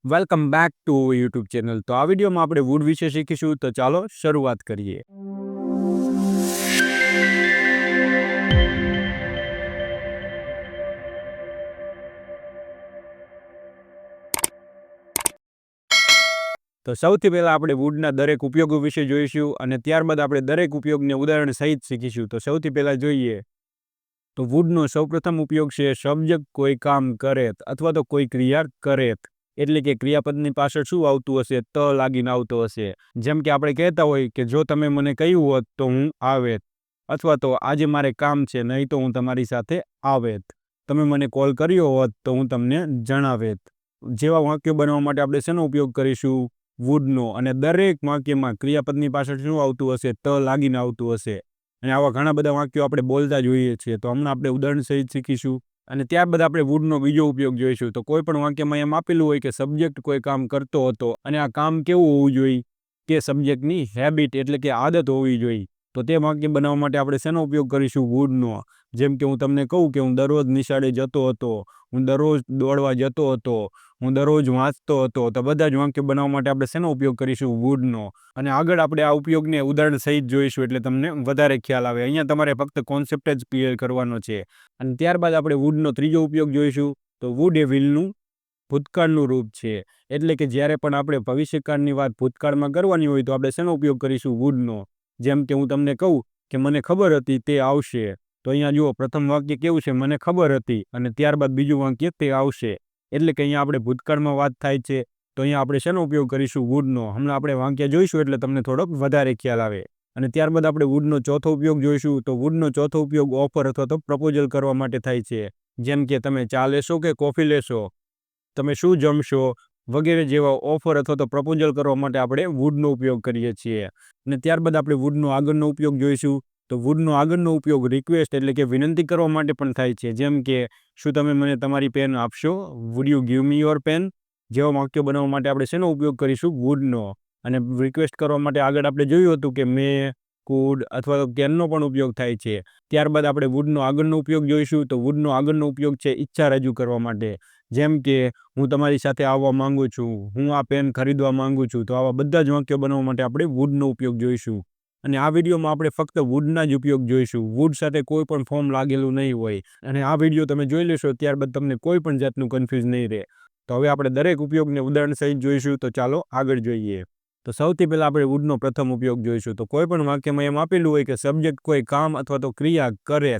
Welcome back to YouTube channel. તો આ વિડીયોમાં આપણે વુડ વિશે શીખીશું. તો ચાલો શરૂઆત કરીએ. તો સૌથી પહેલા આપણે વુડના દરેક ઉપયોગો વિશે જોઈશું અને ત્યારબાદ આપણે દરેક ઉપયોગને ઉદાહરણ સહિત શીખીશું. તો સૌથી પહેલા જોઈએ તો વુડનો સૌપ્રથમ ઉપયોગ છે સબ્જેક્ટ કોઈ કામ કરે અથવા તો કોઈ ક્રિયા કરે. એટલે કે ક્રિયાપદની પાછળ શું આવતું હશે? ત લાગીને આવતો હશે. જેમ કે આપણે કહેતા હોય કે જો તમે મને કહ્યું હોત તો હું આવેત, અથવા તો આજે મારે કામ છે નહીં તો હું તમારી સાથે આવેત. તમે મને કોલ કર્યો હોત તો હું તમને જણાવેત. જેવા વાક્યો બનાવવા માટે આપણે શેનો ઉપયોગ કરીશું? વુડનો. અને દરેક વાક્યમાં ક્રિયાપદની પાછળ શું આવતું હશે? ત લાગીને આવતું હશે. અને આવા ઘણા બધા વાક્યો આપણે બોલતા જોઈએ છીએ. તો હમણાં આપણે ઉદાહરણ સહિત શીખીશું. અને ત્યારબાદ આપણે વુડનો બીજો ઉપયોગ જોઈશું. તો કોઈ પણ વાક્યમાં એમ આપેલું હોય કે સબ્જેક્ટ કોઈ કામ કરતો હતો અને આ કામ કેવું હોવું જોઈએ? કે સબ્જેક્ટની હેબિટ એટલે કે આદત હોવી જોઈએ. તો તે વાક્ય બનાવવા માટે આપણે શેનો ઉપયોગ કરીશું? વુડનો. જેમ કે હું તમને કહું કે હું દરરોજ નિશાળે જતો હતો, હું દરરોજ દોડવા જતો હતો, હું દરરોજ વાંચતો હતો. તો બધા જ વાક્ય બનાવવા માટે આપણે શેનો ઉપયોગ કરીશું? વુડનો. અને આગળ આપણે આ ઉપયોગને ઉદાહરણ સહિત જોઈશું એટલે તમને વધારે ખ્યાલ આવે. અહીંયા તમારે ફક્ત કોન્સેપ્ટ જ ક્લિયર કરવાનો છે. અને ત્યારબાદ આપણે વુડનો ત્રીજો ઉપયોગ જોઈશું. તો વુડ એ વિલનું ભૂતકાળનું રૂપ છે. એટલે કે જ્યારે પણ આપણે ભવિષ્યકાળની વાત ભૂતકાળમાં કરવાની હોય તો આપણે શેનો ઉપયોગ કરીશું? વુડનો. જેમ કે હું તમને કહું કે મને ખબર હતી તે આવશે. તો અહીંયા જુઓ, પ્રથમ વાક્ય કેવું છે? મને ખબર હતી. અને ત્યારબાદ બીજું વાક્ય તે આવશે. એટલે કે અહીંયા આપણે ભૂતકાળમાં વાત થાય છે. તો અહીંયા આપણે શેનો ઉપયોગ કરીશું? વુડનો. હમણાં આપણે વાક્ય જોઈશું એટલે તમને થોડોક વધારે ખ્યાલ આવે. અને ત્યારબાદ આપણે વુડનો ચોથો ઉપયોગ જોઈશું. તો વુડનો ચોથો ઉપયોગ ઓફર અથવા તો પ્રપોઝલ કરવા માટે થાય છે. જેમ કે તમે ચા લેશો કે કોફી લેશો, તમે શું જમશો વગેરે જેવા ઓફર અથવા તો પ્રપોઝલ કરવા માટે આપણે વુડનો ઉપયોગ કરીએ છીએ. અને ત્યારબાદ આપણે વુડનો આગળનો ઉપયોગ જોઈશું. તો વુડનો આગળનો ઉપયોગ રિક્વેસ્ટ એટલે કે વિનંતી કરવા માટે પણ થાય છે. જેમ કે શું તમે મને તમારી પેન આપશો? Would you give me your pen? જેવા વાક્યો બનાવવા માટે આપણે શેનો ઉપયોગ કરીશું? વુડનો. અને રિક્વેસ્ટ કરવા માટે આગળ આપણે જોયું હતું કે મે, કુડ અથવા તો કેનનો પણ ઉપયોગ થાય છે. ત્યારબાદ આપણે વુડનો આગળનો ઉપયોગ જોઈશું. તો વુડનો આગળનો ઉપયોગ છે ઈચ્છા રજૂ કરવા માટે. જેમ કે હું તમારી સાથે આવવા માંગુ છું, હું આ પેન ખરીદવા માંગુ છું. તો આવા બધા જ વાક્યો બનાવવા માટે આપણે વુડનો ઉપયોગ જોઈશું. અને આ વિડીયોમાં આપણે ફક્ત વુડના જ ઉપયોગ જોઈશું. વુડ સાથે કોઈ પણ ફોર્મ લાગેલું નહીં હોય. અને આ વિડીયો તમે જોઈ લેશો ત્યારબાદ તમને કોઈ પણ જાતનું કન્ફ્યુઝ નહીં રહે. તો હવે આપણે દરેક ઉપયોગને ઉદાહરણ સહિત જોઈશું. તો ચાલો આગળ જોઈએ. તો સૌથી પહેલા આપણે વુડનો પ્રથમ ઉપયોગ જોઈશું. તો કોઈ પણ વાક્યમાં એમ આપેલું હોય કે સબ્જેક્ટ કોઈ કામ અથવા તો ક્રિયા કરે.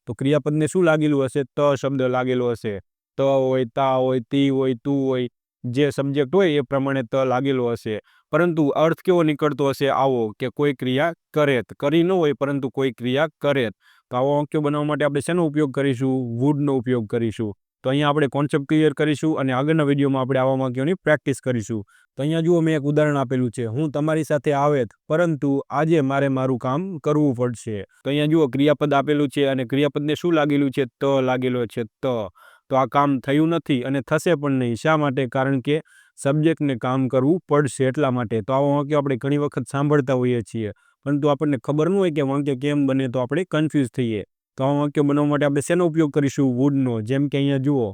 તો ક્રિયાપદને શું લાગેલું હશે? ત શબ્દ લાગેલો હશે. ત હોય, તા હોય, તી હોય, તું હોય, જે સબ્જેક્ટ હોય એ પ્રમાણે ત લાગેલો હશે. પરંતુ અર્થ કેવો નીકળતો હશે? આવો કે કોઈ ક્રિયા કરે. કરી ન હોય પરંતુ કોઈ ક્રિયા કરે. તો આવા વાક્યો બનાવવા માટે આપણે શેનો ઉપયોગ કરીશું? વુડનો ઉપયોગ કરીશું. તો અહીંયા આપણે કોન્સેપ્ટ ક્લિયર કરીશું અને આગળના વિડીયોમાં આપણે આવા વાક્યોની પ્રેક્ટિસ કરીશું. તો અહીંયા જુઓ, મેં એક ઉદાહરણ આપેલું છે. હું તમારી સાથે આવેત પરંતુ આજે મારે મારું કામ કરવું પડશે. તો અહીંયા જુઓ, ક્રિયાપદ આપેલું છે અને ક્રિયાપદને શું લાગેલું છે? ત લાગેલો છે. તો આ કામ થયું નથી અને થશે પણ નહીં. શા માટે? કારણ કે સબ્જેક્ટને કામ કરવું પડશે એટલા માટે. તો આવા વાક્યો આપણે ઘણી વખત સાંભળતા હોઈએ છીએ, પરંતુ આપણને ખબર ન હોય કે વાક્ય કેમ બને, તો આપણે કન્ફ્યુઝ થઈએ. તો આવા વાક્યો બનાવવા માટે આપણે શેનો ઉપયોગ કરીશું? વુડનો. જેમ કે અહીંયા જુઓ,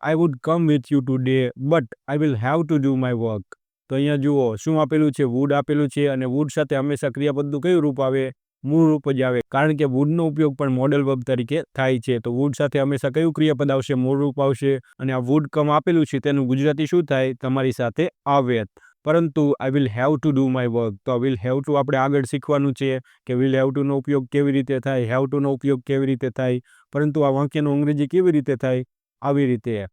I would come with you today but I will have to do my work. તો અહીંયા જુઓ, શું આપેલું છે? વુડ આપેલું છે. અને વુડ સાથે હંમેશા ક્રિયાપદનું કયું રૂપ આવે? મૂળ રૂપ જ આવે. કારણ કે વુડનો ઉપયોગ પણ મોડેલ વર્બ તરીકે થાય છે. તો વુડ સાથે હંમેશા કયું ક્રિયાપદ આવશે? મૂળ રૂપ આવશે. અને આ વુડ કમ આપેલું છે તેનું ગુજરાતી શું થાય? તમારી સાથે આવેત. પરંતુ આઈ will have to do my work. તો વિલ હેવ ટુ આપણે આગળ શીખવાનું છે કે વિલ હેવ ટુનો ઉપયોગ કેવી રીતે થાય, હેવ ટુનો ઉપયોગ કેવી રીતે થાય. પરંતુ આ વાક્યનું અંગ્રેજી કેવી રીતે થાય? આવી રીતે.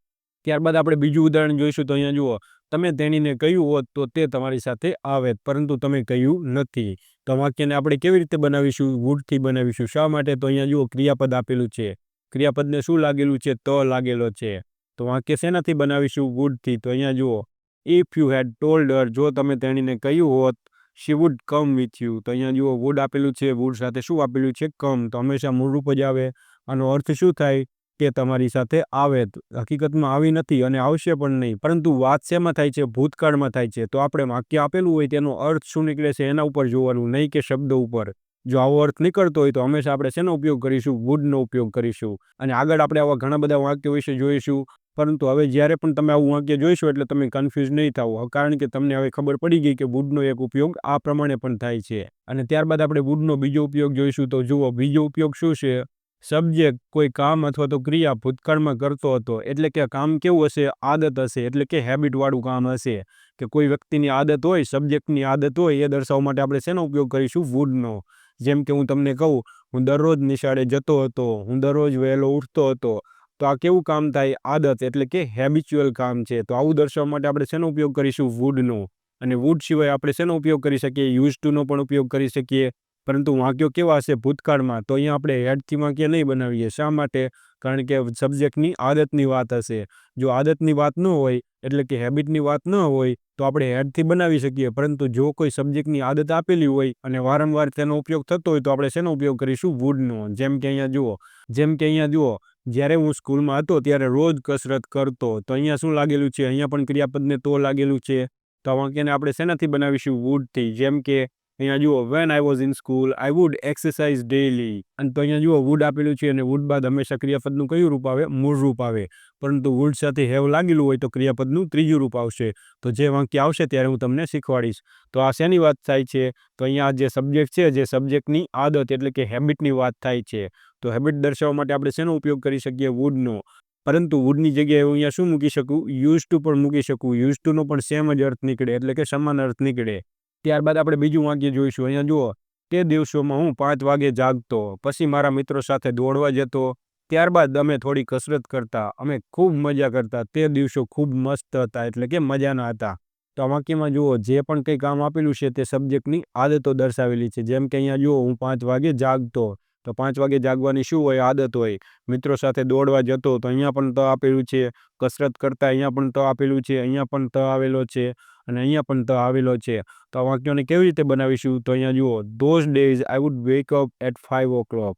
ત્યારબાદ આપણે બીજું ઉદાહરણ જોઈશું. તો અહીંયા જુઓ, તમે તેણીને કહ્યું હોત તો તે તમારી સાથે આવેત પરંતુ તમે કહ્યું નથી. તો વાક્યને આપણે કેવી રીતે બનાવીશું? વુડથી બનાવીશું. શા માટે? તો અહીંયા જુઓ, ક્રિયાપદ આપેલું છે. ક્રિયાપદને શું લાગેલું છે? ત લાગેલો છે. તો વાક્ય શેનાથી બનાવીશું? વુડથી. તો અહીંયા જુઓ, if you had told her, જો તમે તેણીને કહ્યું હોત, she would come with you. તો અહીંયા જુઓ, વુડ આપેલું છે. વુડ સાથે શું આપેલું છે? કમ. તો હંમેશા મૂળરૂપ જ આવે. આનો અર્થ શું થાય? કે તમારી સાથે આવે. હકીકતમાં આવી નથી અને આવશે પણ નહીં. પરંતુ વાત શેમાં થાય છે? ભૂતકાળમાં થાય છે. તો આપણે વાક્ય આપેલું હોય તેનો અર્થ શું નીકળે છે એના ઉપર જોવાનું, નહીં કે શબ્દ ઉપર. જો આવો અર્થ નીકળતો હોય તો હંમેશા આપણે શેનો ઉપયોગ કરીશું? વુડનો ઉપયોગ કરીશું. અને આગળ આપણે આવા ઘણા બધા વાક્યો વિશે જોઈશું. પરંતુ હવે જ્યારે પણ તમે આવું વાક્ય જોઈશો એટલે તમે કન્ફ્યુઝ નહીં થાઓ, કારણ કે તમને હવે ખબર પડી ગઈ કે વુડનો એક ઉપયોગ આ પ્રમાણે પણ થાય છે. અને ત્યારબાદ આપણે વુડનો બીજો ઉપયોગ જોઈશું. તો જુઓ, બીજો ઉપયોગ શું છે? સબ્જેક્ટ કોઈ કામ અથવા તો ક્રિયા ભૂતકાળમાં કરતો હતો, એટલે કે કામ કેવું હશે? આદત હશે, એટલે કે હેબિટવાળું કામ હશે. કે કોઈ વ્યક્તિની આદત હોય, સબ્જેક્ટની આદત હોય, એ દર્શાવવા માટે આપણે શેનો ઉપયોગ કરીશું? વુડનો. જેમ કે હું તમને કહું, હું દરરોજ નિશાળે જતો હતો, હું દરરોજ વહેલો ઉઠતો હતો. તો આ કેવું કામ થાય? આદત, એટલે કે હેબિચ્યુઅલ કામ છે. તો આવું દર્શાવવા માટે આપણે શેનો ઉપયોગ કરીશું? વુડનો. અને વુડ સિવાય આપણે શેનો ઉપયોગ કરી શકીએ? યુઝ ટુનો પણ ઉપયોગ કરી શકીએ. પરંતુ વાક્યો કેવા હશે ભૂતકાળમાં? તો અહીંયા આપણે હેડથી વાક્ય નહીં બનાવીએ. શા માટે? કારણ કે સબ્જેક્ટની આદતની વાત હશે. જો આદતની વાત ન હોય, એટલે કે હેબિટની વાત ન હોય, તો આપણે હેડથી બનાવી શકીએ. પરંતુ જો કોઈ સબ્જેક્ટની આદત આપેલી હોય અને વારંવાર તેનો ઉપયોગ થતો હોય, તો આપણે શેનો ઉપયોગ કરીશું? વુડનો. જેમ કે અહીંયા જુઓ, જ્યારે હું સ્કૂલમાં હતો ત્યારે રોજ કસરત કરતો. તો અહીંયા શું લાગેલું છે? અહીંયા પણ ક્રિયાપદને તો લાગેલું છે. તો આ વાક્યને આપણે શેનાથી બનાવીશું? વુડથી. જેમ કે અહીંયા જુઓ, when I was in school I would exercise daily. અને તો અહીંયા જુઓ, વુડ આપેલું છે અને વુડ બાદ હંમેશા ક્રિયાપદનું કયું રૂપ આવે? મૂળ રૂપ આવે. પરંતુ વુડ સાથે હેવ લાગેલું હોય તો ક્રિયાપદનું ત્રીજું રૂપ આવશે. તો જે વાક્ય આવશે ત્યારે હું તમને શીખવાડીશ. તો આ શેની વાત થાય છે? તો અહીંયા જે સબ્જેક્ટ છે, જે સબ્જેક્ટની આદત, એટલે કે હેબિટની વાત થાય છે. તો હેબિટ દર્શાવવા માટે આપણે શેનો ઉપયોગ કરી શકીએ? વુડનો. પરંતુ વુડની જગ્યાએ હું અહીંયા શું મૂકી શકું? યુઝ ટુ પણ મૂકી શકું. યુઝ ટુનો પણ સેમ જ અર્થ નીકળે, એટલે કે સમાન અર્થ નીકળે. ત્યારબાદ આપણે બીજું વાક્ય જોઈશું. અહીંયા જુઓ, તે દિવસોમાં હું 5 વાગે જાગતો, પછી મારા મિત્રો સાથે દોડવા જતો, ત્યારબાદ અમે થોડી કસરત કરતા, અમે ખૂબ મજા કરતા. તે દિવસો ખૂબ મસ્ત હતા, એટલે કે મજાના હતા. તો આ વાક્યમાં જુઓ, જે પણ કંઈ કામ આપેલું છે તે સબ્જેક્ટની આદતો દર્શાવેલી છે. જેમ કે અહીંયા જુઓ, હું 5 વાગે જાગતો. તો 5 વાગે જાગવાની શું હોય? આદત હોય. મિત્રો સાથે દોડવા જતો, તો અહીંયા પણ ત આપેલું છે. કસરત કરતા, અહીંયા પણ ત આપેલું છે. અહીંયા પણ ત આવેલો છે અને અહીંયા પણ ત આવેલો છે. તો આ વાક્યોને કેવી રીતે બનાવીશું? તો અહીંયા જુઓ, those days I would wake up at 5 o'clock.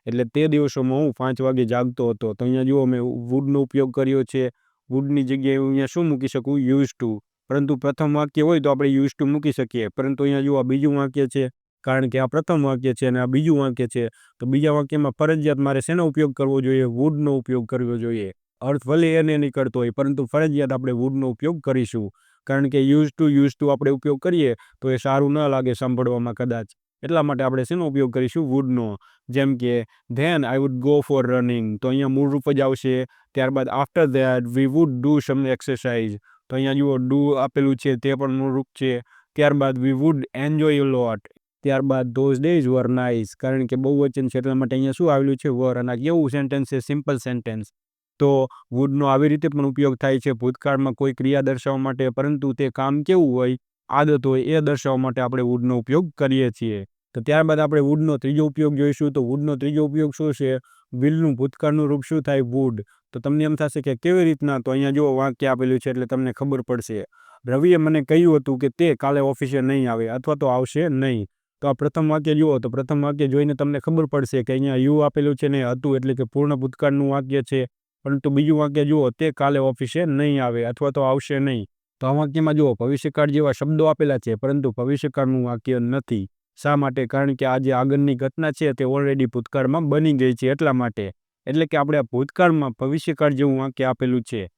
એટલે તે દિવસોમાં હું 5 વાગે જાગતો હતો. તો અહીંયા જુઓ, મેં વુડનો ઉપયોગ કર્યો છે. વુડની જગ્યાએ હું અહીંયા શું મૂકી શકું? Use to. પરંતુ પ્રથમ વાક્ય હોય તો આપણે યુઝ ટુ મૂકી શકીએ. પરંતુ અહીંયા જુઓ, બીજું વાક્ય છે, કારણ કે આ પ્રથમ વાક્ય છે અને આ બીજું વાક્ય છે. તો બીજા વાક્યમાં ફરજિયાત મારે શેનો ઉપયોગ કરવો જોઈએ? વુડનો ઉપયોગ કરવો જોઈએ. અર્થ ભલે એને નીકળતો હોય, પરંતુ ફરજિયાત આપણે વુડનો ઉપયોગ કરીશું. કારણ કે યુઝ ટુ આપણે ઉપયોગ કરીએ તો એ સારું ન લાગે સાંભળવામાં કદાચ. એટલા માટે આપણે શેનો ઉપયોગ કરીશું? વુડનો. જેમ કે than I would go for running. તો અહીંયા મૂળ રૂપ જ આવશે. ત્યારબાદ after that we wood do sum exercise. તો અહીંયા જુઓ, ડુ આપેલું છે, તે પણ મૂળ રૂપ છે. ત્યારબાદ વી વુડ એન્જોય અ લોટ. ત્યારબાદ ધોઝ ડેઝ વર નાઇસ. કારણ કે બહુવચન છે એટલા માટે અહીંયા શું આવેલું છે? વર. અને આ કેવું સેન્ટેન્સ છે? Simple sentence. તો વુડનો આવી રીતે પણ ઉપયોગ થાય છે ભૂતકાળમાં કોઈ ક્રિયા દર્શાવવા માટે, પરંતુ તે કામ કેવું હોય? આદત હોય, એ દર્શાવવા માટે આપણે વુડનો ઉપયોગ કરીએ છીએ. તો ત્યારબાદ આપણે વુડનો ત્રીજો ઉપયોગ જોઈશું. તો વુડનો ત્રીજો ઉપયોગ શું છે? વિલનું ભૂતકાળનું રૂપ શું થાય? વુડ. તો તમને એમ થશે કે કેવી રીતના? તો અહીંયા જુઓ, વાક્ય આપેલું છે એટલે તમને ખબર પડશે. રવિએ મને કહ્યું હતું કે તે કાલે ઓફિસે નહીં આવે અથવા તો આવશે નહીં. તો આ પ્રથમ વાક્ય જુઓ, તો પ્રથમ વાક્ય જોઈને તમને ખબર પડશે કે અહીંયા યુ આપેલું છે ને હતું, એટલે કે પૂર્ણ ભૂતકાળનું વાક્ય છે. પરંતુ બીજું વાક્ય જુઓ, તે કાલે ઓફિસે નહીં આવે અથવા તો આવશે નહીં. તો આ વાક્યમાં જુઓ, ભવિષ્યકાળ જેવા શબ્દો આપેલા છે, પરંતુ ભવિષ્યકાળનું વાક્ય નથી. શા માટે? કારણ કે આ જે આગળની ઘટના છે તે ઓલરેડી ભૂતકાળમાં બની ગઈ છે, એટલા માટે. એટલે કે આપણે આ ભૂતકાળમાં ભવિષ્યકાળ જેવું વાક્ય આપેલું છે.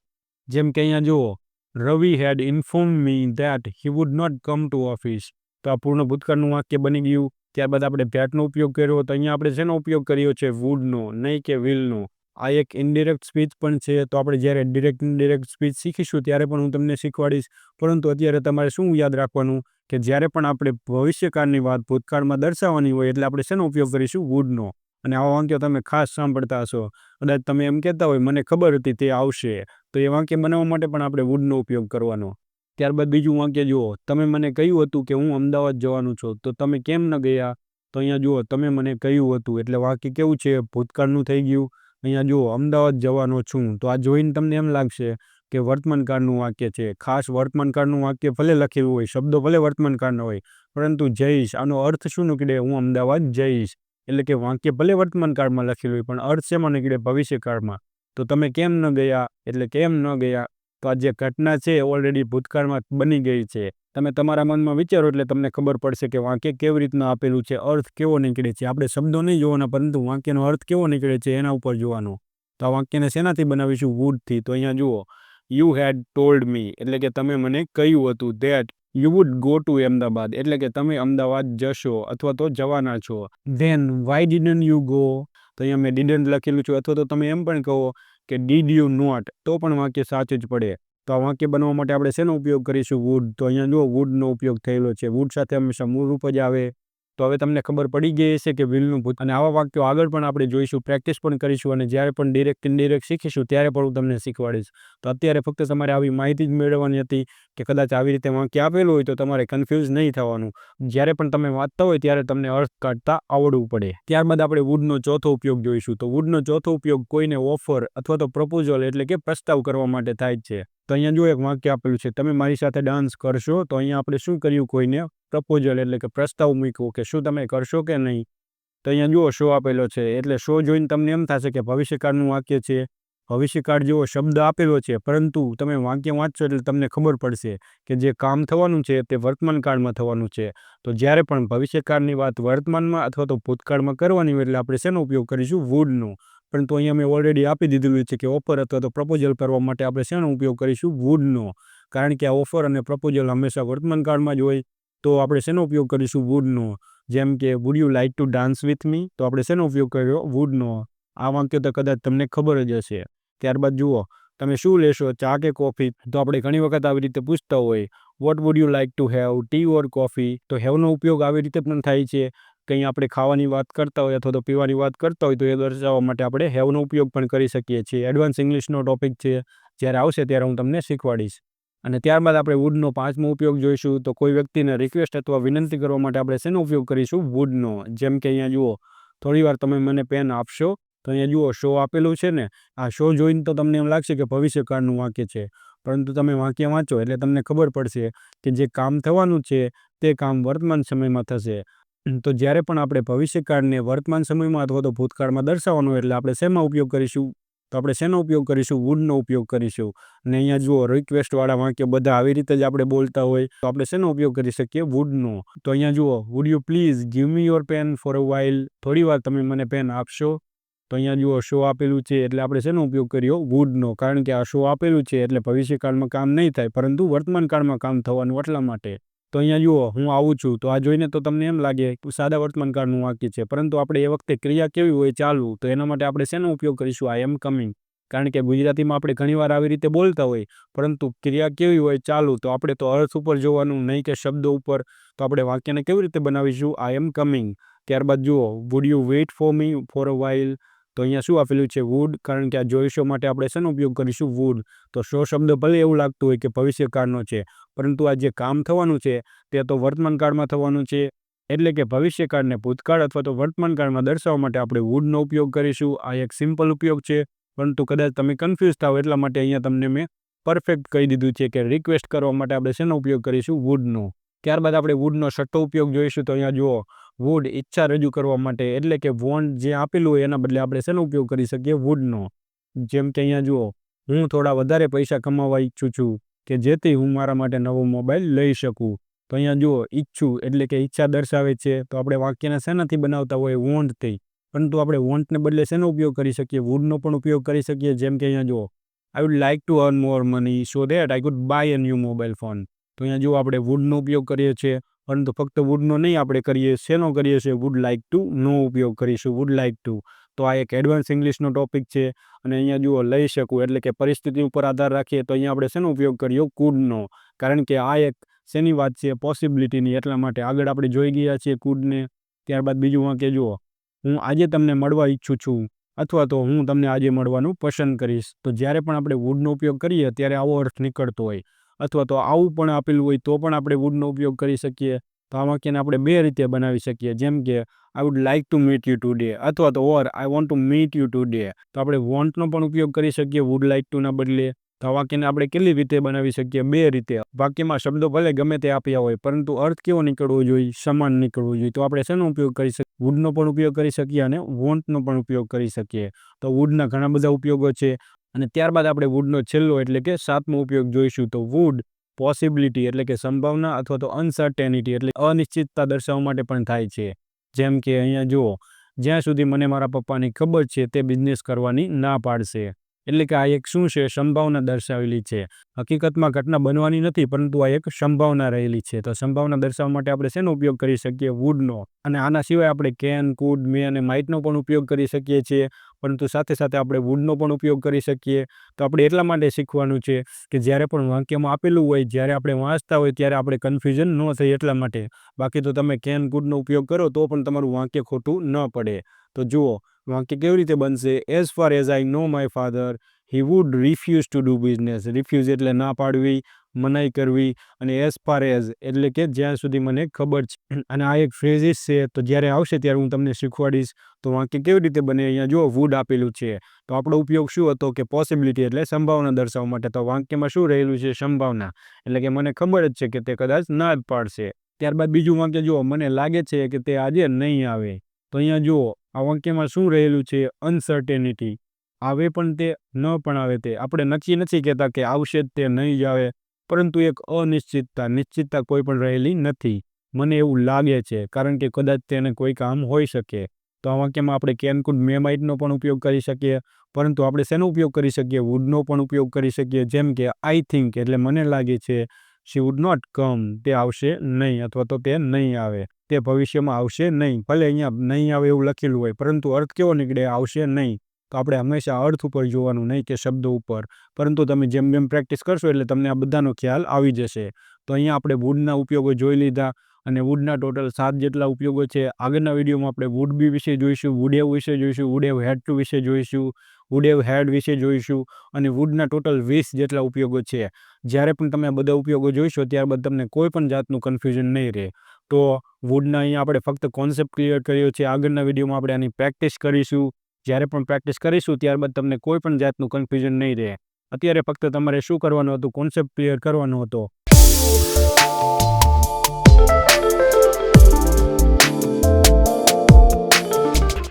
જેમ કે અહીંયા જુઓ, Ravi had inform me that he would not come to office. તો આ પૂર્ણ ભૂતકાળનું વાક્ય બની ગયું. ત્યારબાદ આપણે ધેટનો ઉપયોગ કર્યો. તો અહીંયા આપણે શેનો ઉપયોગ કર્યો છે? વુડનો, નહીં કે વિલનો. આ એક ઇનડિરેક્ટ સ્પીચ પણ છે. તો આપણે જ્યારે ડિરેક્ટ ઇનડિરેક્ટ સ્પીચ શીખીશું ત્યારે પણ હું તમને શીખવાડીશ. પરંતુ અત્યારે તમારે શું યાદ રાખવાનું? કે જ્યારે પણ આપણે ભવિષ્યકાળની વાત ભૂતકાળમાં દર્શાવવાની હોય એટલે આપણે શેનો ઉપયોગ કરીશું? વુડનો. અને આવા વાક્ય તમે ખાસ સાંભળતા હશો. કદાચ તમે એમ કહેતા હોય, મને ખબર હતી તે આવશે. તો એ વાક્ય બનાવવા માટે પણ આપણે વુડનો ઉપયોગ કરવાનો. ત્યારબાદ બીજું વાક્ય જુઓ, તમે મને કહ્યું હતું કે હું અમદાવાદ જવાનું છું, તો તમે કેમ ન ગયા? તો અહીંયા જુઓ, તમે મને કહ્યું હતું, એટલે વાક્ય કેવું છે? ભૂતકાળનું થઈ ગયું. અહીંયા જુઓ, અમદાવાદ જવાનો છું. તો આ જોઈને તમને એમ લાગશે કે વર્તમાનકાળનું વાક્ય છે. ખાસ વર્તમાનકાળનું વાક્ય ભલે લખેલું હોય, શબ્દો ભલે વર્તમાનકાળના હોય, પરંતુ જઈશ, આનો અર્થ શું નીકળે? હું અમદાવાદ જઈશ. એટલે કે વાક્ય ભલે વર્તમાનકાળમાં લખેલું હોય, પણ અર્થ શેમાં નીકળે? ભવિષ્યકાળમાં. તો તમે કેમ ન ગયા? એટલે કેમ ન ગયા? તો આ જે ઘટના છે ઓલરેડી ભૂતકાળમાં બની ગઈ છે. તમે તમારા મનમાં વિચારો એટલે તમને ખબર પડશે કે વાક્ય કેવી રીતના આપેલું છે, અર્થ કેવો નીકળે છે. આપણે શબ્દો નહીં જોવાના, પરંતુ વાક્યનો અર્થ કેવો નીકળે છે એના ઉપર જોવાનો. તો આ વાક્યને શેનાથી બનાવીશું? વુડથી. તો અહીંયા જુઓ, યુ હેડ ટોલ્ડ મી એટલે કે તમે મને કહ્યું હતું that you would go to Ahmedabad એટલે કે તમે અમદાવાદ જશો અથવા તો જવાના છો. Then why didn't you go? તો અહીંયા મેં ડીડન્ટ લખેલું છે, અથવા તો તમે એમ પણ કહો કે ડીડ યુ નોટ, તો પણ વાક્ય સાચું જ પડે. તો આ વાક્ય બનાવવા માટે આપણે શેનો ઉપયોગ કરીશું? વુડ. તો અહીંયા જુઓ વુડનો ઉપયોગ થયેલો છે. વુડ સાથે હંમેશા મૂળ રૂપ જ આવે. તો હવે તમને ખબર પડી ગઈ હશે કે વિલનું ભૂત, અને આવા વાક્યો આગળ પણ આપણે જોઈશું, પ્રેક્ટિસ પણ કરીશું, અને જ્યારે પણ ડિરેક્ટ ઇનડિરેક્ટ શીખીશું ત્યારે પણ હું તમને શીખવાડીશ. તો અત્યારે ફક્ત તમારે આવી માહિતી જ મેળવવાની હતી કે કદાચ આવી રીતે વાક્ય આપેલું હોય તો તમારે કન્ફ્યુઝ નહીં થવાનું. જ્યારે પણ તમે વાંચતા હોય ત્યારે તમને અર્થ કાઢતા આવડવું પડે. ત્યારબાદ આપણે વુડનો ચોથો ઉપયોગ જોઈશું. તો વુડનો ચોથો ઉપયોગ કોઈને ઓફર અથવા તો પ્રપોઝલ એટલે કે પ્રસ્તાવ કરવા માટે થાય છે. તો અહીંયા જો એક વાક્ય આપેલું છે, તમે મારી સાથે ડાન્સ કરશો? તો અહીંયા આપણે શું કર્યું? કોઈને પ્રપોઝલ એટલે કે પ્રસ્તાવ મૂક્યો કે શું તમે કરશો કે નહીં. તો અહીંયા જુઓ શો આપેલો છે, એટલે શો જોઈને તમને એમ થશે કે ભવિષ્યકાળનું વાક્ય છે. ભવિષ્યકાળ જેવો શબ્દ આપેલો છે, પરંતુ તમે વાક્ય વાંચશો એટલે તમને ખબર પડશે કે જે કામ થવાનું છે તે વર્તમાન કાળમાં થવાનું છે. તો જ્યારે પણ ભવિષ્યકાળની વાત વર્તમાનમાં અથવા તો ભૂતકાળમાં કરવાની હોય એટલે આપણે શેનો ઉપયોગ કરીશું? વુડનો. પરંતુ અહીંયા મેં ઓલરેડી આપી દીધેલું છે કે ઓફર અથવા તો પ્રપોઝલ કરવા માટે આપણે શેનો ઉપયોગ કરીશું? વુડનો. કારણ કે આ ઓફર અને પ્રપોઝલ હંમેશા વર્તમાન કાળમાં જ હોય, તો આપણે શેનો ઉપયોગ કરીશું? વુડનો. જેમ કે would you like to dance with me? તો આપણે શેનો ઉપયોગ કર્યો? વુડનો. આ વાક્ય તો કદાચ તમને ખબર જ હશે. ત્યારબાદ જુઓ, તમે શું લેશો, ચા કે કોફી? તો આપણે ઘણી વખત આવી રીતે પૂછતા હોય, what would you like to have, T or coffee? તો હેવનો ઉપયોગ આવી રીતે પણ થાય છે. કંઈ આપણે ખાવાની વાત કરતા હોય અથવા તો પીવાની વાત કરતા હોય તો એ દર્શાવવા માટે આપણે હેવનો ઉપયોગ પણ કરી શકીએ છીએ. એડવાન્સ ઇંગ્લિશનો ટોપિક છે, જ્યારે આવશે ત્યારે હું તમને શીખવાડીશ. અને ત્યારબાદ આપણે વુડનો પાંચમો ઉપયોગ જોઈશું. તો કોઈ વ્યક્તિને રિક્વેસ્ટ અથવા વિનંતી કરવા માટે આપણે શેનો ઉપયોગ કરીશું? વુડનો. જેમ કે અહીંયા જુઓ, થોડી વાર તમે મને પેન આપશો? તો અહીંયા જુઓ શો આપેલું છે ને, આ શો જોઈને તો તમને એમ લાગશે કે ભવિષ્યકાળનું વાક્ય છે, પરંતુ તમે વાક્ય વાંચો એટલે તમને ખબર પડશે કે જે કામ થવાનું છે તે કામ વર્તમાન સમયમાં થશે. તો જ્યારે પણ આપણે ભવિષ્યકાળને વર્તમાન સમયમાં અથવા તો ભૂતકાળમાં દર્શાવવાનું એટલે આપણે શેમાં ઉપયોગ કરીશું? તો આપણે શેનો ઉપયોગ કરીશું? વુડનો ઉપયોગ કરીશું. અને અહીંયા જુઓ રિક્વેસ્ટવાળા વાક્ય બધા આવી રીતે જ આપણે બોલતા હોય તો આપણે શેનો ઉપયોગ કરી શકીએ? વુડનો. તો અહીંયા જુઓ, would you please give me your pen for a while? થોડી વાર તમે મને પેન આપશો? તો અહીંયા જુઓ શો આપેલું છે એટલે આપણે શેનો ઉપયોગ કર્યો? વુડનો. કારણ કે આ શો આપેલું છે એટલે ભવિષ્યકાળમાં કામ નહીં થાય, પરંતુ વર્તમાન કાળમાં કામ થવાનું એટલા માટે. તો અહીંયા જુઓ, હું આવું છું. તો આ જોઈને તો તમને એમ લાગે સાદા વર્તમાન કાળનું વાક્ય છે, પરંતુ આપણે એ વખતે ક્રિયા કેવી હોય? ચાલુ. તો એના માટે આપણે શેનો ઉપયોગ કરીશું? આઈ એમ કમિંગ. કારણ કે ગુજરાતીમાં આપણે ઘણીવાર આવી રીતે બોલતા હોય, પરંતુ ક્રિયા કેવી હોય? ચાલુ. તો આપણે તો અર્થ ઉપર જોવાનું, નહીં કે શબ્દો ઉપર. તો આપણે વાક્યને કેવી રીતે બનાવીશું? આઈ એમ કમિંગ. ત્યારબાદ જુઓ, would you weight for me for a while? તો અહીંયા શું આપેલું છે? વુડ. કારણ કે આ જોઈશો માટે આપણે શેનો ઉપયોગ કરીશું? વુડ. તો શો શબ્દ ભલે એવું લાગતું હોય કે ભવિષ્યકાળનો છે, પરંતુ આ જે કામ થવાનું છે તે તો વર્તમાન કાળમાં થવાનું છે, એટલે કે ભવિષ્યકાળને ભૂતકાળ અથવા તો વર્તમાન કાળમાં દર્શાવવા માટે આપણે વુડનો ઉપયોગ કરીશું. આ એક સિમ્પલ ઉપયોગ છે, પરંતુ કદાચ તમે કન્ફ્યુઝ થાવ એટલા માટે અહીંયા તમને મેં પરફેક્ટ કહી દીધું છે કે રિક્વેસ્ટ કરવા માટે આપણે શેનો ઉપયોગ કરીશું? વુડનો. ત્યારબાદ આપણે વુડનો છઠ્ઠો ઉપયોગ જોઈશું. તો અહીંયા જુઓ, વુડ ઈચ્છા રજૂ કરવા માટે એટલે કે વોન્ટ જે આપેલું હોય એના બદલે આપણે શેનો ઉપયોગ કરી શકીએ? વુડનો. જેમ કે અહીંયા જુઓ, હું થોડા વધારે પૈસા કમાવા ઈચ્છું છું કે જેથી હું મારા માટે નવો મોબાઈલ લઈ શકું. તો અહીંયા જુઓ, ઈચ્છું એટલે કે ઈચ્છા દર્શાવે છે. તો આપણે વાક્યને શેનાથી બનાવતા હોય? વોન્ટથી. પરંતુ આપણે વોન્ટને બદલે શેનો ઉપયોગ કરી શકીએ? વુડનો પણ ઉપયોગ કરી શકીએ. જેમ કે અહીંયા જુઓ, I would like to earn more money so that I could buy a new mobile phone. તો અહીંયા જુઓ આપણે વુડનો ઉપયોગ કરીએ છીએ, પરંતુ ફક્ત વુડનો નહીં આપણે કરીએ, શેનો કરીએ છીએ? વુડ લાઇક ટુ નો ઉપયોગ કરીશું. Wood like two. તો આ એક એડવાન્સ ઇંગ્લિશનો ટોપિક છે. અને અહીંયા જુઓ, લઈ શકું એટલે કે પરિસ્થિતિ ઉપર આધાર રાખીએ તો અહીંયા આપણે શેનો ઉપયોગ કર્યો? કુડનો. કારણ કે આ એક શેની વાત છે? પોસિબિલિટીની. એટલા માટે આગળ આપણે જોઈ ગયા છીએ કુડને. ત્યારબાદ બીજું વાક્ય જુઓ, હું આજે તમને મળવા ઈચ્છું છું અથવા તો હું તમને આજે મળવાનું પસંદ કરીશ. તો જ્યારે પણ આપણે વુડનો ઉપયોગ કરીએ ત્યારે આવો અર્થ નીકળતો હોય, અથવા તો આવું પણ આપેલું હોય તો પણ આપણે વુડનો ઉપયોગ કરી શકીએ. તો આ વાક્યને આપણે બે રીતે બનાવી શકીએ. જેમ કે I would like to meet you today અથવા તો or I want to meet you today. તો આપણે વોન્ટનો પણ ઉપયોગ કરી શકીએ વુડ લાઇક ટુના બદલે. તો આ વાક્યને આપણે કેટલી રીતે બનાવી શકીએ? બે રીતે. વાક્યમાં શબ્દો ભલે ગમે તે આપ્યા હોય, પરંતુ અર્થ કેવો નીકળવો જોઈએ? સમાન નીકળવો જોઈએ. તો આપણે શેનો ઉપયોગ કરી શકીએ? વુડનો પણ ઉપયોગ કરી શકીએ અને વોન્ટનો પણ ઉપયોગ કરી શકીએ. તો વુડના ઘણા બધા ઉપયોગો છે. અને ત્યારબાદ આપણે વુડનો છેલ્લો એટલે કે સાતમો ઉપયોગ જોઈશું. તો વુડ પોસિબિલિટી એટલે કે સંભાવના અથવા તો અનસર્ટેનિટી એટલે અનિશ્ચિતતા દર્શાવવા માટે પણ થાય છે. જેમ કે અહીંયા જુઓ, જ્યાં સુધી મને મારા પપ્પાની ખબર છે તે બિઝનેસ કરવાની ના પાડશે. એટલે કે આ એક શું છે, સંભાવના દર્શાવેલી છે. હકીકતમાં ઘટના બનવાની નથી, પરંતુ આ એક સંભાવના રહેલી છે. તો સંભાવના દર્શાવવા માટે આપણે શેનો ઉપયોગ કરી શકીએ? વુડનો. અને આના સિવાય આપણે કેન, કુડ, મે અને માઇટનો પણ ઉપયોગ કરી શકીએ છીએ, પરંતુ સાથે સાથે આપણે વુડનો પણ ઉપયોગ કરી શકીએ. તો આપણે એટલા માટે શીખવાનું છે કે જ્યારે પણ વાક્યમાં આપેલું હોય, જ્યારે આપણે વાંચતા હોય ત્યારે આપણે કન્ફ્યુઝન ન થાય એટલા માટે. બાકી તો તમે કેન, કુડનો ઉપયોગ કરો તો પણ તમારું વાક્ય ખોટું ન પડે. તો જુઓ વાક્ય કેવી રીતે બનશે? As far as I know my father he would refuse to do business. Refuse એટલે ના પાડવી, મનાઈ કરવી, અને એઝ ફાર એઝ એટલે કે જ્યાં સુધી મને ખબર છે. અને આ એક ફ્રેઝિસ છે, તો જ્યારે આવશે ત્યારે હું તમને શીખવાડીશ. તો વાક્ય કેવી રીતે બને? અહીંયા જુઓ વુડ આપેલું છે, તો આપણો ઉપયોગ શું હતો કે પોસિબિલિટી એટલે સંભાવના દર્શાવવા માટે. તો વાક્યમાં શું રહેલું છે? સંભાવના. એટલે કે મને ખબર જ છે કે તે કદાચ ના જ પાડશે. ત્યારબાદ બીજું વાક્ય જુઓ, મને લાગે છે કે તે આજે નહીં આવે. તો અહીંયા જુઓ આ વાક્યમાં શું રહેલું છે? અનસર્ટેનિટી. આવે પણ તે, ન પણ આવે તે. આપણે નક્કી નથી કહેતા કે આવશે જ તે, નહીં જ આવે, પરંતુ એક અનિશ્ચિતતા, નિશ્ચિતતા કોઈ પણ રહેલી નથી. મને એવું લાગે છે, કારણ કે કદાચ તેને કોઈ કામ હોઈ શકે. તો આ વાક્યમાં આપણે કેન, કુડ, મે, માઇટનો પણ ઉપયોગ કરી શકીએ, પરંતુ આપણે શેનો ઉપયોગ કરી શકીએ? વુડનો પણ ઉપયોગ કરી શકીએ. જેમ કે આઈ થિંક એટલે મને લાગે છે, શી વુડ નોટ કમ, તે આવશે નહીં, અથવા તો તે નહીં આવે, તે ભવિષ્યમાં આવશે નહીં. ભલે અહીંયા નહીં આવે એવું લખેલું હોય, પરંતુ અર્થ કેવો નીકળે? આવશે નહીં. તો આપણે હંમેશા અર્થ ઉપર જોવાનું, નહીં કે શબ્દો ઉપર. પરંતુ તમે જેમ જેમ પ્રેક્ટિસ કરશો એટલે તમને આ બધાનો ખ્યાલ આવી જશે. તો અહીંયા આપણે વુડના ઉપયોગો જોઈ લીધા, અને વુડના ટોટલ 7 જેટલા ઉપયોગો છે. આગળના વિડીયોમાં આપણે વુડ બી વિશે જોઈશું, વુડ હેવ વિશે જોઈશું, વુડ હેવ હેડ ટુ વિશે જોઈશું, વુડ હેવ હેડ વિશે જોઈશું, અને વુડના ટોટલ 20 જેટલા ઉપયોગો છે. જ્યારે પણ તમે આ બધા ઉપયોગો જોઈશો ત્યારબાદ તમને કોઈ પણ જાતનું કન્ફ્યુઝન નહીં રહે. તો વુડના અહીંયા આપણે ફક્ત કોન્સેપ્ટ ક્લિયર કર્યો છે. આગળના વિડીયોમાં આપણે આની પ્રેક્ટિસ કરીશું. જ્યારે પણ પ્રેક્ટિસ કરીશું ત્યારબાદ તમને કોઈ પણ જાતનું કન્ફ્યુઝન નહીં રહે. અત્યારે ફક્ત તમારે શું કરવાનું હતું? કોન્સેપ્ટ ક્લિયર કરવાનો હતો.